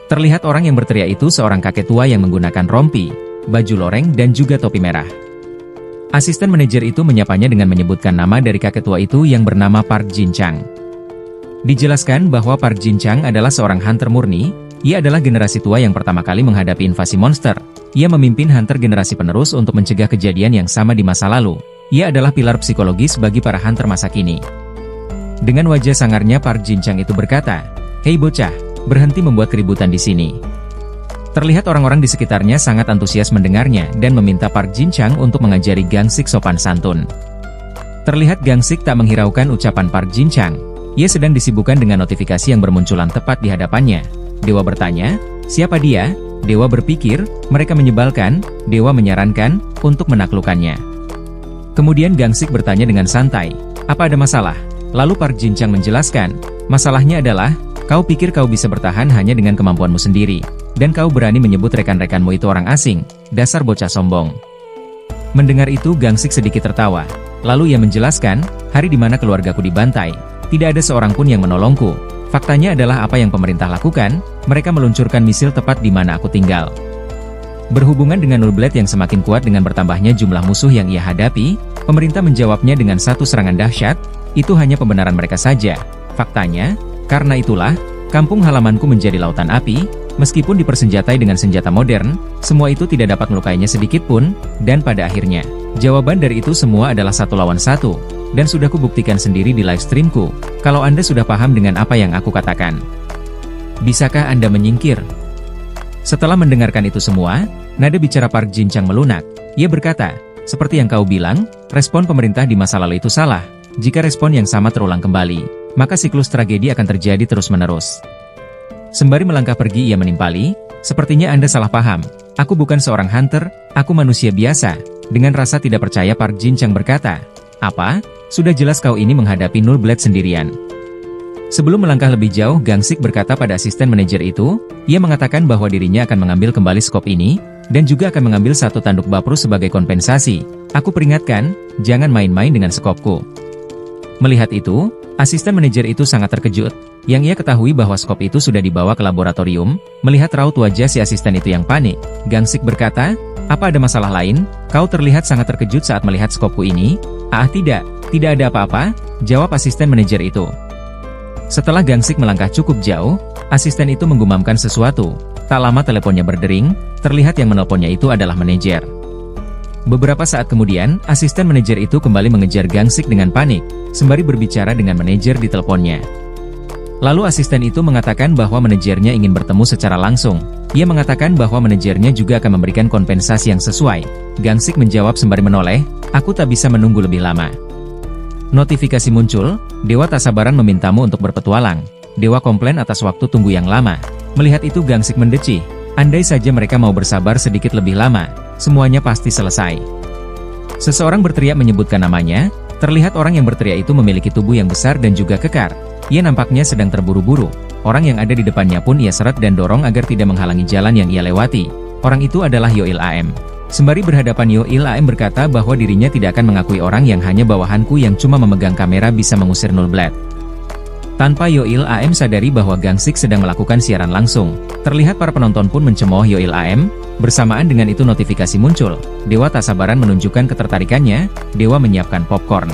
Terlihat orang yang berteriak itu seorang kakek tua yang menggunakan rompi, baju loreng dan juga topi merah. Asisten manajer itu menyapanya dengan menyebutkan nama dari kakek tua itu yang bernama Park Jin Chang. Dijelaskan bahwa Park Jin Chang adalah seorang hunter murni, ia adalah generasi tua yang pertama kali menghadapi invasi monster. Ia memimpin hunter generasi penerus untuk mencegah kejadian yang sama di masa lalu. Ia adalah pilar psikologis bagi para hunter masa kini. Dengan wajah sangarnya Park Jin Chang itu berkata, "Hei bocah, berhenti membuat keributan di sini." Terlihat orang-orang di sekitarnya sangat antusias mendengarnya dan meminta Park Jin Chang untuk mengajari Gangsik sopan santun. Terlihat Gangsik tak menghiraukan ucapan Park Jin Chang. Ia sedang disibukkan dengan notifikasi yang bermunculan tepat di hadapannya. Dewa bertanya, "Siapa dia?" Dewa berpikir, mereka menyebalkan. Dewa menyarankan untuk menaklukkannya. Kemudian Gangsik bertanya dengan santai, "Apa ada masalah?" Lalu Park Jin Chang menjelaskan, "Masalahnya adalah, kau pikir kau bisa bertahan hanya dengan kemampuanmu sendiri. Dan kau berani menyebut rekan-rekanmu itu orang asing, dasar bocah sombong." Mendengar itu Gangsik sedikit tertawa. Lalu ia menjelaskan, "Hari di mana keluargaku dibantai, tidak ada seorang pun yang menolongku. Faktanya adalah apa yang pemerintah lakukan, mereka meluncurkan misil tepat di mana aku tinggal." Berhubungan dengan Null Blade yang semakin kuat dengan bertambahnya jumlah musuh yang ia hadapi, pemerintah menjawabnya dengan satu serangan dahsyat. Itu hanya pembenaran mereka saja. Faktanya, karena itulah, kampung halamanku menjadi lautan api. Meskipun dipersenjatai dengan senjata modern, semua itu tidak dapat melukainya sedikit pun, dan pada akhirnya, jawaban dari itu semua adalah 1 lawan 1, dan sudah kubuktikan sendiri di live streamku. Kalau Anda sudah paham dengan apa yang aku katakan, bisakah Anda menyingkir? Setelah mendengarkan itu semua, nada bicara Park Jin Chang melunak. Ia berkata, "Seperti yang kau bilang, respon pemerintah di masa lalu itu salah. Jika respon yang sama terulang kembali, maka siklus tragedi akan terjadi terus-menerus." Sembari melangkah pergi ia menimpali, "Sepertinya Anda salah paham. Aku bukan seorang hunter, aku manusia biasa." Dengan rasa tidak percaya Park Jin Chang berkata, "Apa? Sudah jelas kau ini menghadapi Null Blade sendirian." Sebelum melangkah lebih jauh, Gangsik berkata pada asisten manajer itu, ia mengatakan bahwa dirinya akan mengambil kembali skop ini, dan juga akan mengambil 1 tanduk baprus sebagai kompensasi. "Aku peringatkan, jangan main-main dengan skopku." Melihat itu, asisten manajer itu sangat terkejut. Yang ia ketahui bahwa skop itu sudah dibawa ke laboratorium. Melihat raut wajah si asisten itu yang panik, Gangsik berkata, "Apa ada masalah lain? Kau terlihat sangat terkejut saat melihat skopku ini." "Ah tidak ada apa-apa," jawab asisten manajer itu. Setelah Gangsik melangkah cukup jauh, asisten itu menggumamkan sesuatu. Tak lama teleponnya berdering, terlihat yang menelponnya itu adalah manajer. Beberapa saat kemudian, asisten manajer itu kembali mengejar Gangsik dengan panik, sembari berbicara dengan manajer di teleponnya. Lalu asisten itu mengatakan bahwa manajernya ingin bertemu secara langsung. Ia mengatakan bahwa manajernya juga akan memberikan kompensasi yang sesuai. Gangsik menjawab sembari menoleh, "Aku tak bisa menunggu lebih lama." Notifikasi muncul, "Dewa tak sabaran memintamu untuk berpetualang." Dewa komplain atas waktu tunggu yang lama. Melihat itu Gangsik mendecih, andai saja mereka mau bersabar sedikit lebih lama, semuanya pasti selesai. Seseorang berteriak menyebutkan namanya. Terlihat orang yang berteriak itu memiliki tubuh yang besar dan juga kekar. Ia nampaknya sedang terburu-buru. Orang yang ada di depannya pun ia seret dan dorong agar tidak menghalangi jalan yang ia lewati. Orang itu adalah Yoil AM. Sembari berhadapan Yoil AM berkata bahwa dirinya tidak akan mengakui orang yang hanya bawahanku yang cuma memegang kamera bisa mengusir Null Blade. Tanpa Yoil AM sadari bahwa Gangsik sedang melakukan siaran langsung. Terlihat para penonton pun mencemooh Yoil AM. Bersamaan dengan itu notifikasi muncul. Dewa tak sabaran menunjukkan ketertarikannya. Dewa menyiapkan popcorn.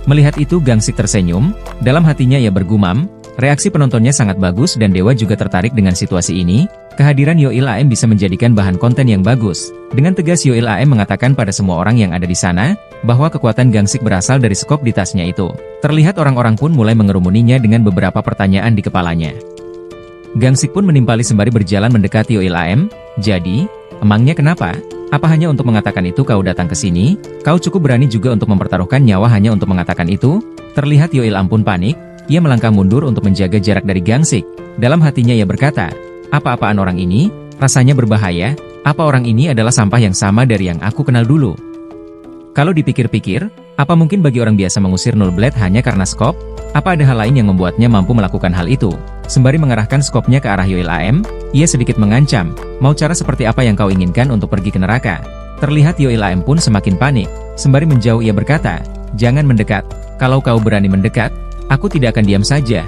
Melihat itu Gangsik tersenyum, dalam hatinya ia bergumam, reaksi penontonnya sangat bagus dan Dewa juga tertarik dengan situasi ini. Kehadiran Yoil AM bisa menjadikan bahan konten yang bagus. Dengan tegas Yoil AM mengatakan pada semua orang yang ada di sana, bahwa kekuatan Gangsik berasal dari skop di tasnya itu. Terlihat orang-orang pun mulai mengerumuninya dengan beberapa pertanyaan di kepalanya. Gangsik pun menimpali sembari berjalan mendekati Yoil AM, "Jadi, emangnya kenapa? Apa hanya untuk mengatakan itu kau datang ke sini? Kau cukup berani juga untuk mempertaruhkan nyawa hanya untuk mengatakan itu?" Terlihat Yoil AM pun panik, ia melangkah mundur untuk menjaga jarak dari Gangsik. Dalam hatinya ia berkata, "Apa-apaan orang ini? Rasanya berbahaya. Apa orang ini adalah sampah yang sama dari yang aku kenal dulu?" Kalau dipikir-pikir, apa mungkin bagi orang biasa mengusir Null Blade hanya karena skop? Apa ada hal lain yang membuatnya mampu melakukan hal itu? Sembari mengarahkan skopnya ke arah Yoil AM, ia sedikit mengancam, "Mau cara seperti apa yang kau inginkan untuk pergi ke neraka?" Terlihat Yoil AM pun semakin panik. Sembari menjauh ia berkata, "Jangan mendekat. Kalau kau berani mendekat, aku tidak akan diam saja."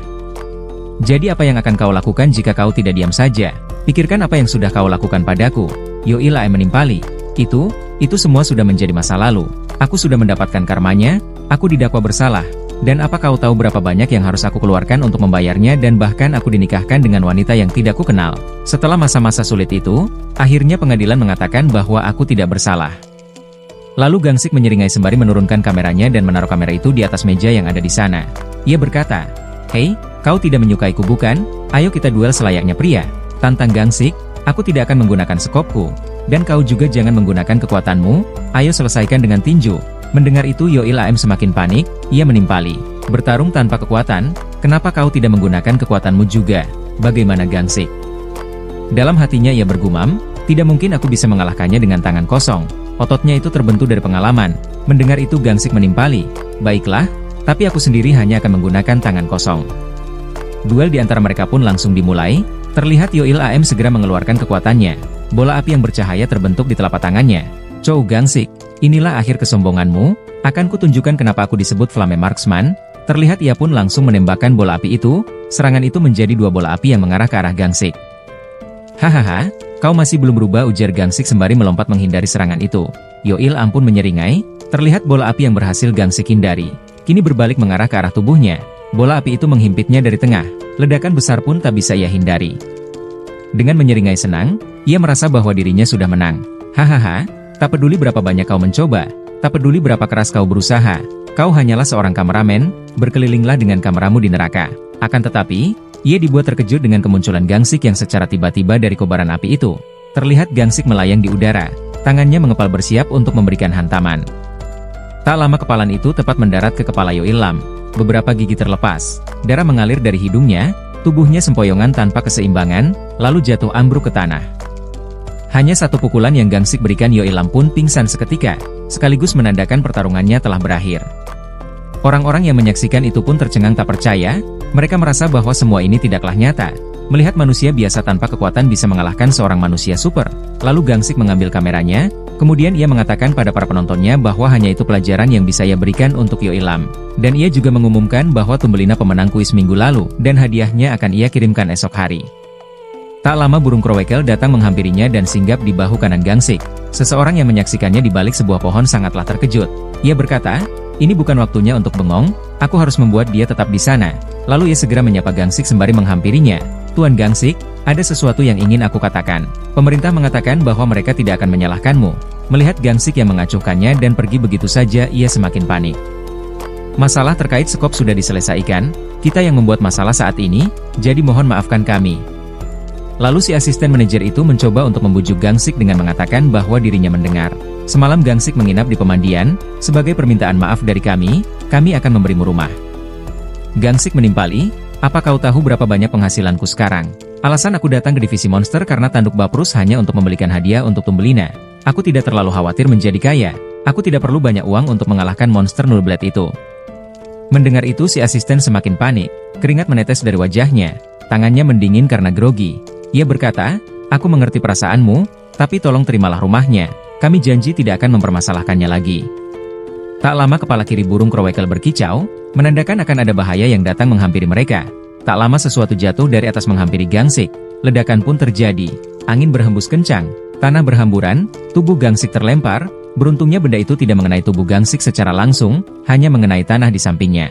Jadi apa yang akan kau lakukan jika kau tidak diam saja? Pikirkan apa yang sudah kau lakukan padaku. Yoi Lam menimpali. Itu semua sudah menjadi masa lalu. Aku sudah mendapatkan karmanya, aku didakwa bersalah. Dan apa kau tahu berapa banyak yang harus aku keluarkan untuk membayarnya dan bahkan aku dinikahkan dengan wanita yang tidak kukenal. Setelah masa-masa sulit itu, akhirnya pengadilan mengatakan bahwa aku tidak bersalah. Lalu Gangsik menyeringai sembari menurunkan kameranya dan menaruh kamera itu di atas meja yang ada di sana. Ia berkata, "Hei, kau tidak menyukaiku bukan? Ayo kita duel selayaknya pria." Tantang Gangsik, "Aku tidak akan menggunakan sekopku. Dan kau juga jangan menggunakan kekuatanmu, ayo selesaikan dengan tinju." Mendengar itu Yoi Lam semakin panik, ia menimpali. "Bertarung tanpa kekuatan, kenapa kau tidak menggunakan kekuatanmu juga? Bagaimana Gangsik?" Dalam hatinya ia bergumam, "Tidak mungkin aku bisa mengalahkannya dengan tangan kosong. Ototnya itu terbentuk dari pengalaman." Mendengar itu Gangsik menimpali, "Baiklah, tapi aku sendiri hanya akan menggunakan tangan kosong." Duel di antara mereka pun langsung dimulai. Terlihat Yoi Lam segera mengeluarkan kekuatannya. Bola api yang bercahaya terbentuk di telapak tangannya. "Chow Gangsik, inilah akhir kesombonganmu, akan kutunjukkan kenapa aku disebut Flame Marksman." Terlihat ia pun langsung menembakkan bola api itu. Serangan itu menjadi 2 bola api yang mengarah ke arah Gangsik. "Hahaha, kau masih belum berubah," ujar Gangsik sembari melompat menghindari serangan itu. Yoi Lam pun menyeringai. Terlihat bola api yang berhasil Gangsik hindari kini berbalik mengarah ke arah tubuhnya. Bola api itu menghimpitnya dari tengah. Ledakan besar pun tak bisa ia hindari. Dengan menyeringai senang, ia merasa bahwa dirinya sudah menang. "Hahaha, tak peduli berapa banyak kau mencoba, tak peduli berapa keras kau berusaha, kau hanyalah seorang kameramen, berkelilinglah dengan kameramu di neraka." Akan tetapi, ia dibuat terkejut dengan kemunculan Gangsik yang secara tiba-tiba dari kobaran api itu. Terlihat Gangsik melayang di udara, tangannya mengepal bersiap untuk memberikan hantaman. Tak lama kepalan itu tepat mendarat ke kepala Yoi Lam. Beberapa gigi terlepas, darah mengalir dari hidungnya, tubuhnya sempoyongan tanpa keseimbangan, lalu jatuh ambruk ke tanah. Hanya satu pukulan yang Gangsik berikan Yoi Lam pun pingsan seketika, sekaligus menandakan pertarungannya telah berakhir. Orang-orang yang menyaksikan itu pun tercengang tak percaya, mereka merasa bahwa semua ini tidaklah nyata. Melihat manusia biasa tanpa kekuatan bisa mengalahkan seorang manusia super. Lalu Gangsik mengambil kameranya, kemudian ia mengatakan pada para penontonnya bahwa hanya itu pelajaran yang bisa ia berikan untuk Yoi Lam. Dan ia juga mengumumkan bahwa Thumbelina pemenang kuis minggu lalu, dan hadiahnya akan ia kirimkan esok hari. Tak lama burung krowekel datang menghampirinya dan singgap di bahu kanan Gangsik. Seseorang yang menyaksikannya di balik sebuah pohon sangatlah terkejut. Ia berkata, "Ini bukan waktunya untuk bengong, aku harus membuat dia tetap di sana." Lalu ia segera menyapa Gangsik sembari menghampirinya. "Tuan Gangsik, ada sesuatu yang ingin aku katakan. Pemerintah mengatakan bahwa mereka tidak akan menyalahkanmu." Melihat Gangsik yang mengacuhkannya dan pergi begitu saja, ia semakin panik. "Masalah terkait skop sudah diselesaikan, kita yang membuat masalah saat ini, jadi mohon maafkan kami." Lalu si asisten manajer itu mencoba untuk membujuk Gangsik dengan mengatakan bahwa dirinya mendengar. "Semalam Gangsik menginap di pemandian, sebagai permintaan maaf dari kami akan memberimu rumah." Gangsik menimpali, "Apa kau tahu berapa banyak penghasilanku sekarang? Alasan aku datang ke divisi monster karena tanduk Baprus hanya untuk membelikan hadiah untuk Thumbelina. Aku tidak terlalu khawatir menjadi kaya, aku tidak perlu banyak uang untuk mengalahkan monster Nullblade itu." Mendengar itu si asisten semakin panik, keringat menetes dari wajahnya, tangannya mendingin karena grogi. Ia berkata, "Aku mengerti perasaanmu, tapi tolong terimalah rumahnya, kami janji tidak akan mempermasalahkannya lagi." Tak lama kepala kiri burung krowekel berkicau, menandakan akan ada bahaya yang datang menghampiri mereka. Tak lama sesuatu jatuh dari atas menghampiri Gangsik, ledakan pun terjadi, angin berhembus kencang, tanah berhamburan, tubuh Gangsik terlempar. Beruntungnya benda itu tidak mengenai tubuh Gangsik secara langsung, hanya mengenai tanah di sampingnya.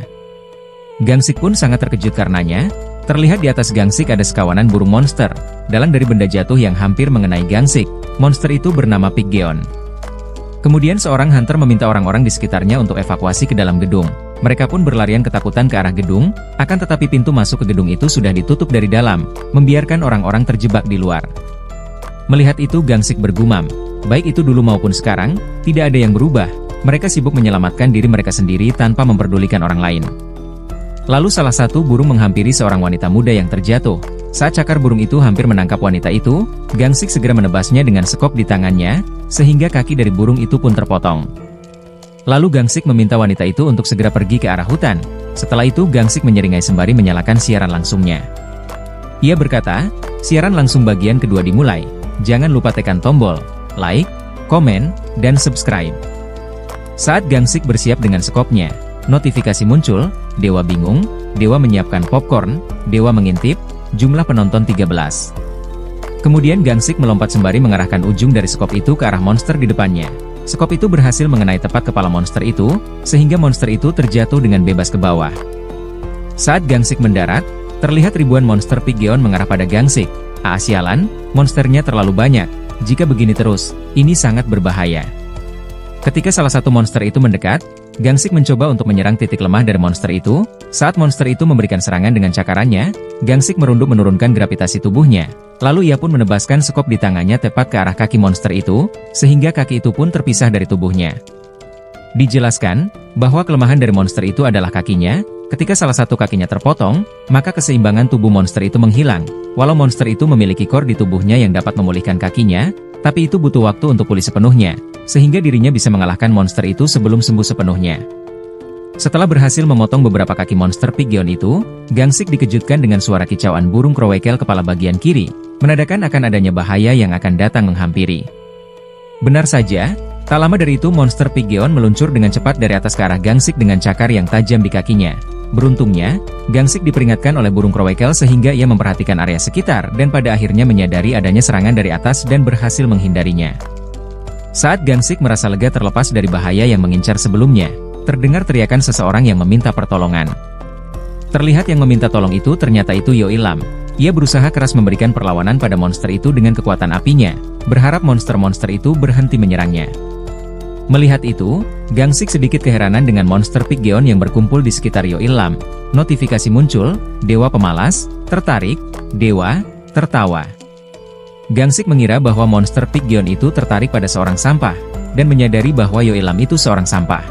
Gangsik pun sangat terkejut karenanya. Terlihat di atas Gangsik ada sekawanan burung monster, dalang dari benda jatuh yang hampir mengenai Gangsik. Monster itu bernama Pyggeon. Kemudian seorang hunter meminta orang-orang di sekitarnya untuk evakuasi ke dalam gedung. Mereka pun berlarian ketakutan ke arah gedung, akan tetapi pintu masuk ke gedung itu sudah ditutup dari dalam, membiarkan orang-orang terjebak di luar. Melihat itu Gangsik bergumam, baik itu dulu maupun sekarang, tidak ada yang berubah. Mereka sibuk menyelamatkan diri mereka sendiri tanpa memperdulikan orang lain. Lalu salah satu burung menghampiri seorang wanita muda yang terjatuh. Saat cakar burung itu hampir menangkap wanita itu, Gangsik segera menebasnya dengan sekop di tangannya, sehingga kaki dari burung itu pun terpotong. Lalu Gangsik meminta wanita itu untuk segera pergi ke arah hutan. Setelah itu Gangsik menyeringai sembari menyalakan siaran langsungnya. Ia berkata, "Siaran langsung bagian kedua dimulai. Jangan lupa tekan tombol like, komen, dan subscribe." Saat Gangsik bersiap dengan sekopnya, notifikasi muncul, "Dewa bingung, Dewa menyiapkan popcorn, Dewa mengintip, jumlah penonton 13. Kemudian Gangsik melompat sembari mengarahkan ujung dari sekop itu ke arah monster di depannya. Sekop itu berhasil mengenai tepat kepala monster itu, sehingga monster itu terjatuh dengan bebas ke bawah. Saat Gangsik mendarat, terlihat ribuan monster Piggeon mengarah pada Gangsik. Sialan, monsternya terlalu banyak. Jika begini terus, ini sangat berbahaya. Ketika salah satu monster itu mendekat, Gangsik mencoba untuk menyerang titik lemah dari monster itu. Saat monster itu memberikan serangan dengan cakarannya, Gangsik merunduk menurunkan gravitasi tubuhnya. Lalu ia pun menebaskan sekop di tangannya tepat ke arah kaki monster itu, sehingga kaki itu pun terpisah dari tubuhnya. Dijelaskan, bahwa kelemahan dari monster itu adalah kakinya. Ketika salah satu kakinya terpotong, maka keseimbangan tubuh monster itu menghilang. Walau monster itu memiliki core di tubuhnya yang dapat memulihkan kakinya, tapi itu butuh waktu untuk pulih sepenuhnya, sehingga dirinya bisa mengalahkan monster itu sebelum sembuh sepenuhnya. Setelah berhasil memotong beberapa kaki monster Piggeon itu, Gangsik dikejutkan dengan suara kicauan burung krowekel kepala bagian kiri, menandakan akan adanya bahaya yang akan datang menghampiri. Benar saja, tak lama dari itu monster Piggeon meluncur dengan cepat dari atas ke arah Gangsik dengan cakar yang tajam di kakinya. Beruntungnya, Gangsik diperingatkan oleh burung krowekel sehingga ia memperhatikan area sekitar dan pada akhirnya menyadari adanya serangan dari atas dan berhasil menghindarinya. Saat Gangsik merasa lega terlepas dari bahaya yang mengincar sebelumnya, terdengar teriakan seseorang yang meminta pertolongan. Terlihat yang meminta tolong itu ternyata itu Yoilam. Ia berusaha keras memberikan perlawanan pada monster itu dengan kekuatan apinya, berharap monster-monster itu berhenti menyerangnya. Melihat itu, Gangsik sedikit keheranan dengan monster Piggeon yang berkumpul di sekitar Yoilam. Notifikasi muncul, Dewa Pemalas, tertarik, Dewa, tertawa. Gangsik mengira bahwa monster Piggeon itu tertarik pada seorang sampah, dan menyadari bahwa Yoilam itu seorang sampah.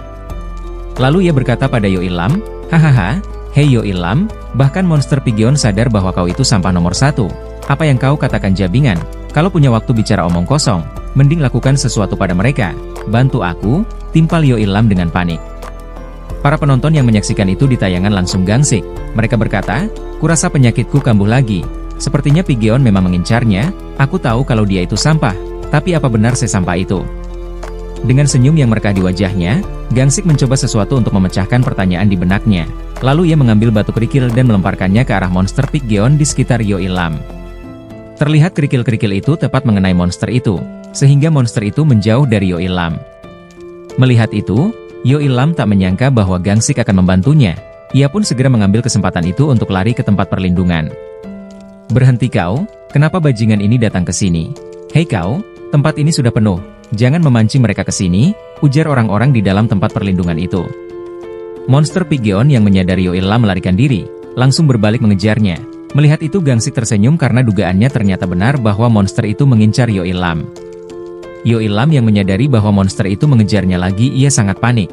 Lalu ia berkata pada Yoilam, hahaha, hei Yoilam, bahkan monster Piggeon sadar bahwa kau itu sampah nomor 1. Apa yang kau katakan jabingan? Kalau punya waktu bicara omong kosong, mending lakukan sesuatu pada mereka. Bantu aku, timpal Yoilam dengan panik. Para penonton yang menyaksikan itu di tayangan langsung Gangsik. Mereka berkata, kurasa penyakitku kambuh lagi. Sepertinya Piggeon memang mengincarnya, aku tahu kalau dia itu sampah, tapi apa benar sesampah itu? Dengan senyum yang merekah di wajahnya, Gangsik mencoba sesuatu untuk memecahkan pertanyaan di benaknya. Lalu ia mengambil batu kerikil dan melemparkannya ke arah monster Piggeon di sekitar Yoilam. Terlihat kerikil-kerikil itu tepat mengenai monster itu, sehingga monster itu menjauh dari Yoilam. Melihat itu, Yoilam tak menyangka bahwa Gangsik akan membantunya. Ia pun segera mengambil kesempatan itu untuk lari ke tempat perlindungan. Berhenti kau, kenapa bajingan ini datang ke sini? Hei kau, tempat ini sudah penuh, jangan memancing mereka ke sini, ujar orang-orang di dalam tempat perlindungan itu. Monster Piggeon yang menyadari Yoilam melarikan diri, langsung berbalik mengejarnya. Melihat itu Gangsik tersenyum karena dugaannya ternyata benar bahwa monster itu mengincar Yoilam. Yoilam yang menyadari bahwa monster itu mengejarnya lagi, ia sangat panik.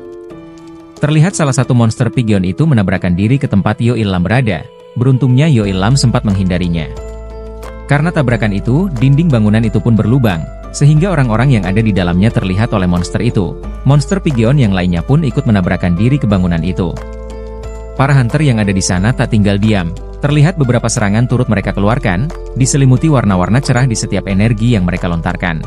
Terlihat salah satu monster Piggeon itu menabrakkan diri ke tempat Yoilam berada. Beruntungnya Yoilam sempat menghindarinya. Karena tabrakan itu, dinding bangunan itu pun berlubang, sehingga orang-orang yang ada di dalamnya terlihat oleh monster itu. Monster Piggeon yang lainnya pun ikut menabrakkan diri ke bangunan itu. Para hunter yang ada di sana tak tinggal diam. Terlihat beberapa serangan turut mereka keluarkan, diselimuti warna-warna cerah di setiap energi yang mereka lontarkan.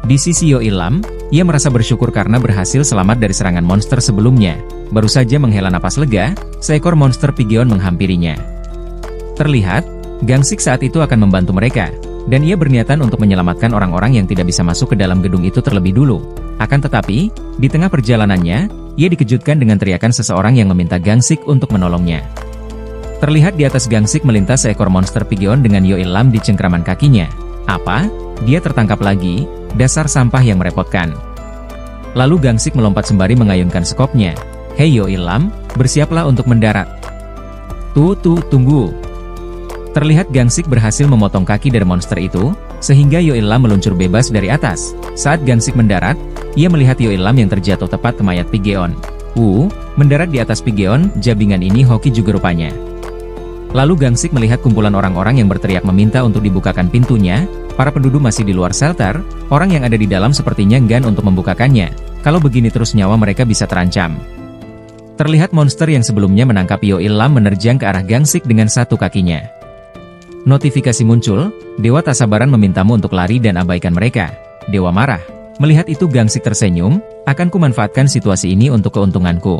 Di sisi Yoilam, ia merasa bersyukur karena berhasil selamat dari serangan monster sebelumnya. Baru saja menghela napas lega, seekor monster Piggeon menghampirinya. Terlihat, Gangsik saat itu akan membantu mereka, dan ia berniatan untuk menyelamatkan orang-orang yang tidak bisa masuk ke dalam gedung itu terlebih dulu. Akan tetapi, di tengah perjalanannya, ia dikejutkan dengan teriakan seseorang yang meminta Gangsik untuk menolongnya. Terlihat di atas Gangsik melintas seekor monster Piggeon dengan Yoilam di cengkraman kakinya. Apa? Dia tertangkap lagi, dasar sampah yang merepotkan. Lalu Gangsik melompat sembari mengayunkan sekopnya. Hei Yoilam, bersiaplah untuk mendarat. Tunggu. Terlihat Gangsik berhasil memotong kaki dari monster itu, sehingga Yoilam meluncur bebas dari atas. Saat Gangsik mendarat, ia melihat Yoilam yang terjatuh tepat ke mayat Piggeon. Mendarat di atas Piggeon, jabingan ini hoki juga rupanya. Lalu Gangsik melihat kumpulan orang-orang yang berteriak meminta untuk dibukakan pintunya. Para penduduk masih di luar shelter, orang yang ada di dalam sepertinya enggan untuk membukakannya. Kalau begini terus nyawa mereka bisa terancam. Terlihat monster yang sebelumnya menangkap Yoilam menerjang ke arah Gangsik dengan satu kakinya. Notifikasi muncul, Dewa tak sabaran memintamu untuk lari dan abaikan mereka. Dewa marah. Melihat itu Gangsik tersenyum, akan kumanfaatkan situasi ini untuk keuntunganku.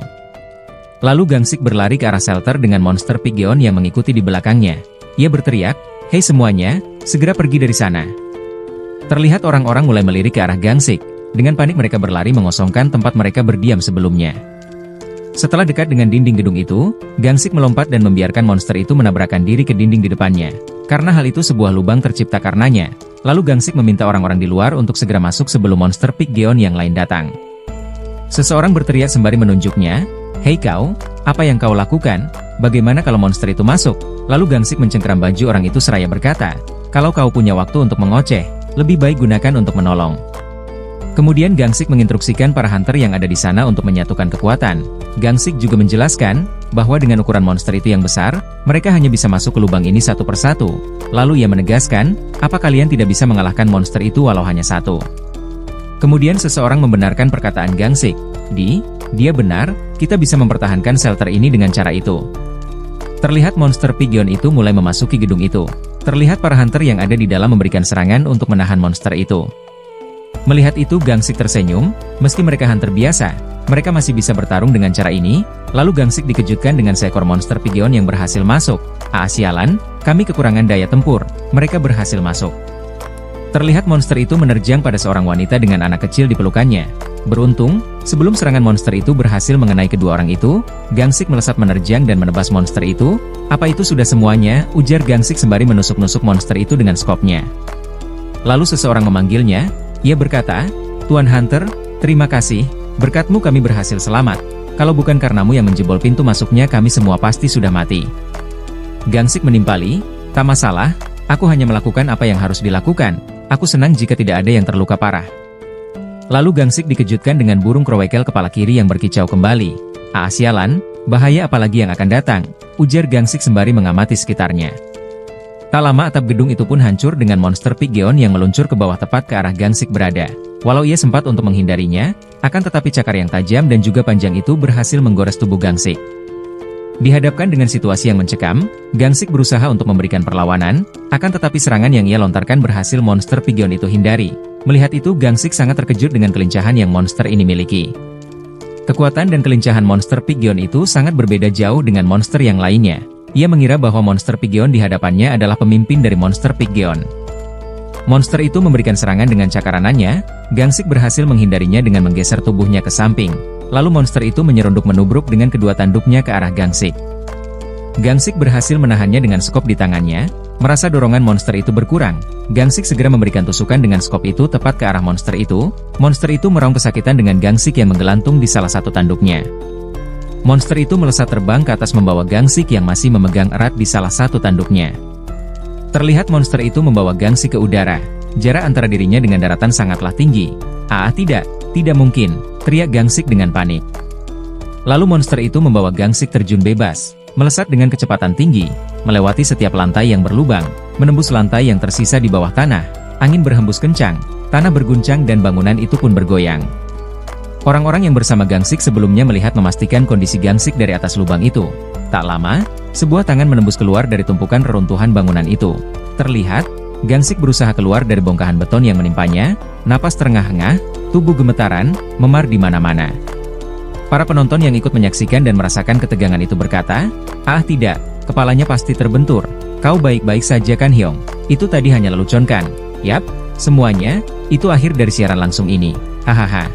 Lalu Gangsik berlari ke arah shelter dengan monster Pyggeon yang mengikuti di belakangnya. Ia berteriak, "Hei semuanya, segera pergi dari sana." Terlihat orang-orang mulai melirik ke arah Gangsik. Dengan panik mereka berlari mengosongkan tempat mereka berdiam sebelumnya. Setelah dekat dengan dinding gedung itu, Gangsik melompat dan membiarkan monster itu menabrakkan diri ke dinding di depannya. Karena hal itu sebuah lubang tercipta karenanya. Lalu Gangsik meminta orang-orang di luar untuk segera masuk sebelum monster Pyggeon yang lain datang. Seseorang berteriak sembari menunjuknya, "Hei kau, apa yang kau lakukan? Bagaimana kalau monster itu masuk?" Lalu Gangsik mencengkeram baju orang itu seraya berkata, "Kalau kau punya waktu untuk mengoceh, lebih baik gunakan untuk menolong." Kemudian Gangsik menginstruksikan para hunter yang ada di sana untuk menyatukan kekuatan. Gangsik juga menjelaskan bahwa dengan ukuran monster itu yang besar, mereka hanya bisa masuk ke lubang ini satu persatu. Lalu ia menegaskan, "Apa kalian tidak bisa mengalahkan monster itu walau hanya satu?" Kemudian seseorang membenarkan perkataan Gangsik. Dia benar, kita bisa mempertahankan shelter ini dengan cara itu." Terlihat monster Pyggeon itu mulai memasuki gedung itu. Terlihat para hunter yang ada di dalam memberikan serangan untuk menahan monster itu. Melihat itu Gangsik tersenyum, meski mereka hunter biasa, mereka masih bisa bertarung dengan cara ini. Lalu Gangsik dikejutkan dengan seekor monster Pyggeon yang berhasil masuk. Sialan, kami kekurangan daya tempur, mereka berhasil masuk." Terlihat monster itu menerjang pada seorang wanita dengan anak kecil di pelukannya. Beruntung, sebelum serangan monster itu berhasil mengenai kedua orang itu, Gangsik melesat menerjang dan menebas monster itu. "Apa itu sudah semuanya?" ujar Gangsik sembari menusuk-nusuk monster itu dengan skopnya. Lalu seseorang memanggilnya. Ia berkata, "Tuan Hunter, terima kasih, berkatmu kami berhasil selamat. Kalau bukan karenamu yang menjebol pintu masuknya kami semua pasti sudah mati." Gangsik menimpali, "Tak masalah, aku hanya melakukan apa yang harus dilakukan. Aku senang jika tidak ada yang terluka parah." Lalu Gangsik dikejutkan dengan burung krowekel kepala kiri yang berkicau kembali. Sialan, bahaya apalagi yang akan datang, ujar Gangsik sembari mengamati sekitarnya. Tak lama atap gedung itu pun hancur dengan monster Pyggeon yang meluncur ke bawah tepat ke arah Gangsik berada. Walau ia sempat untuk menghindarinya, akan tetapi cakar yang tajam dan juga panjang itu berhasil menggores tubuh Gangsik. Dihadapkan dengan situasi yang mencekam, Gangsik berusaha untuk memberikan perlawanan, akan tetapi serangan yang ia lontarkan berhasil monster Pyggeon itu hindari. Melihat itu Gangsik sangat terkejut dengan kelincahan yang monster ini miliki. Kekuatan dan kelincahan monster Pyggeon itu sangat berbeda jauh dengan monster yang lainnya. Ia mengira bahwa monster Pyggeon di hadapannya adalah pemimpin dari monster Pyggeon. Monster itu memberikan serangan dengan cakaranannya. Gangsik berhasil menghindarinya dengan menggeser tubuhnya ke samping. Lalu monster itu menyerunduk menubruk dengan kedua tanduknya ke arah Gangsik. Gangsik berhasil menahannya dengan skop di tangannya. Merasa dorongan monster itu berkurang, Gangsik segera memberikan tusukan dengan skop itu tepat ke arah monster itu. Monster itu meraung kesakitan dengan Gangsik yang menggelantung di salah satu tanduknya. Monster itu melesat terbang ke atas membawa Gangsik yang masih memegang erat di salah satu tanduknya. Terlihat monster itu membawa Gangsik ke udara. Jarak antara dirinya dengan daratan sangatlah tinggi. Tidak mungkin, teriak Gangsik dengan panik. Lalu monster itu membawa Gangsik terjun bebas, melesat dengan kecepatan tinggi, melewati setiap lantai yang berlubang, menembus lantai yang tersisa di bawah tanah. Angin berhembus kencang, tanah berguncang dan bangunan itu pun bergoyang. Orang-orang yang bersama Gangsik sebelumnya melihat memastikan kondisi Gangsik dari atas lubang itu. Tak lama, sebuah tangan menembus keluar dari tumpukan reruntuhan bangunan itu. Terlihat, Gangsik berusaha keluar dari bongkahan beton yang menimpanya, napas terengah-engah, tubuh gemetaran, memar di mana-mana. Para penonton yang ikut menyaksikan dan merasakan ketegangan itu berkata, tidak, kepalanya pasti terbentur. Kau baik-baik saja kan Hyong? Itu tadi hanya lelucon kan? Yap, semuanya, itu akhir dari siaran langsung ini. Hahaha.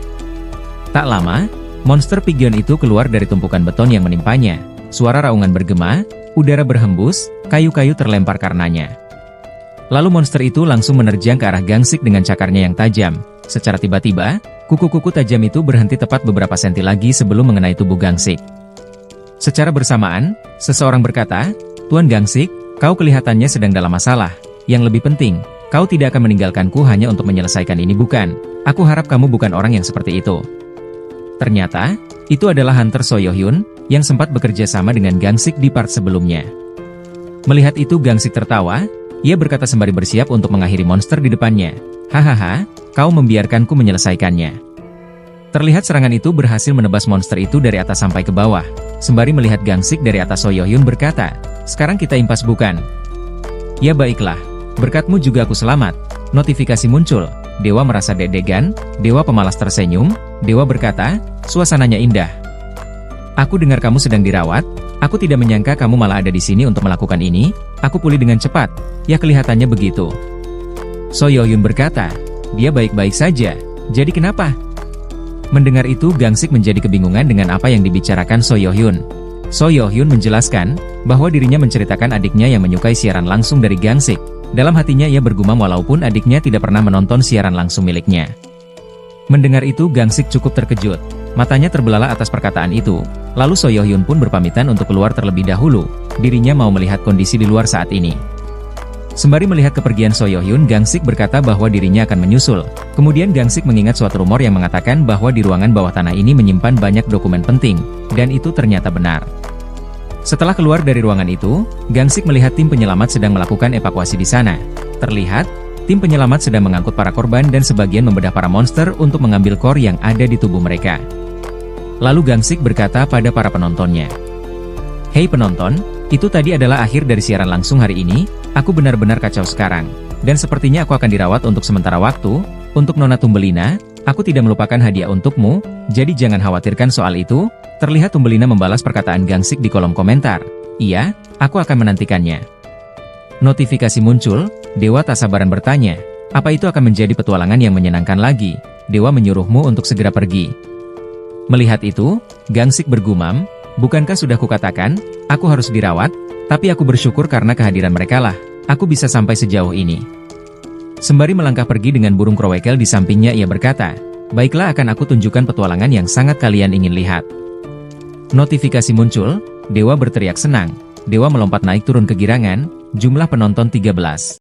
Tak lama, monster Pyggeon itu keluar dari tumpukan beton yang menimpanya. Suara raungan bergema, udara berhembus, kayu-kayu terlempar karenanya. Lalu monster itu langsung menerjang ke arah Gangsik dengan cakarnya yang tajam. Secara tiba-tiba, kuku-kuku tajam itu berhenti tepat beberapa senti lagi sebelum mengenai tubuh Gangsik. Secara bersamaan, seseorang berkata, "Tuan Gangsik, kau kelihatannya sedang dalam masalah. Yang lebih penting, kau tidak akan meninggalkanku hanya untuk menyelesaikan ini bukan? Aku harap kamu bukan orang yang seperti itu." Ternyata, itu adalah Hunter Soyohyun, yang sempat bekerja sama dengan Gangsik di part sebelumnya. Melihat itu Gangsik tertawa, ia berkata sembari bersiap untuk mengakhiri monster di depannya. "Hahaha, kau membiarkanku menyelesaikannya." Terlihat serangan itu berhasil menebas monster itu dari atas sampai ke bawah. Sembari melihat Gangsik dari atas, Soyohyun berkata, "Sekarang kita impas bukan?" "Ya baiklah, berkatmu juga aku selamat." Notifikasi muncul. Dewa merasa deg-degan, Dewa pemalas tersenyum. Dewa berkata, "Suasananya indah." Aku dengar kamu sedang dirawat, aku tidak menyangka kamu malah ada di sini untuk melakukan ini, aku pulih dengan cepat, ya kelihatannya begitu. So Hyo-hyun berkata, dia baik-baik saja, jadi kenapa? Mendengar itu Gangsik menjadi kebingungan dengan apa yang dibicarakan So Hyo-hyun. So Hyo-hyun menjelaskan, bahwa dirinya menceritakan adiknya yang menyukai siaran langsung dari Gangsik. Dalam hatinya ia bergumam walaupun adiknya tidak pernah menonton siaran langsung miliknya. Mendengar itu Gangsik cukup terkejut. Matanya terbelalak atas perkataan itu, lalu So Hyo-hyun pun berpamitan untuk keluar terlebih dahulu, dirinya mau melihat kondisi di luar saat ini. Sembari melihat kepergian So Hyo-hyun, Gangsik berkata bahwa dirinya akan menyusul. Kemudian Gangsik mengingat suatu rumor yang mengatakan bahwa di ruangan bawah tanah ini menyimpan banyak dokumen penting, dan itu ternyata benar. Setelah keluar dari ruangan itu, Gangsik melihat tim penyelamat sedang melakukan evakuasi di sana. Terlihat, tim penyelamat sedang mengangkut para korban dan sebagian membedah para monster untuk mengambil core yang ada di tubuh mereka. Lalu Gangsik berkata pada para penontonnya, "Hei penonton, itu tadi adalah akhir dari siaran langsung hari ini, aku benar-benar kacau sekarang. Dan sepertinya aku akan dirawat untuk sementara waktu. Untuk Nona Tumbelina, aku tidak melupakan hadiah untukmu, jadi jangan khawatirkan soal itu." Terlihat Tumbelina membalas perkataan Gangsik di kolom komentar. "Iya, aku akan menantikannya." Notifikasi muncul, Dewa tak sabaran bertanya, "Apa itu akan menjadi petualangan yang menyenangkan lagi? Dewa menyuruhmu untuk segera pergi." Melihat itu, Gangsik bergumam, "Bukankah sudah kukatakan, aku harus dirawat? Tapi aku bersyukur karena kehadiran mereka lah, aku bisa sampai sejauh ini." Sembari melangkah pergi dengan burung krowekel di sampingnya ia berkata, "Baiklah akan aku tunjukkan petualangan yang sangat kalian ingin lihat." Notifikasi muncul, Dewa berteriak senang. Dewa melompat naik turun ke girangan, jumlah penonton 13.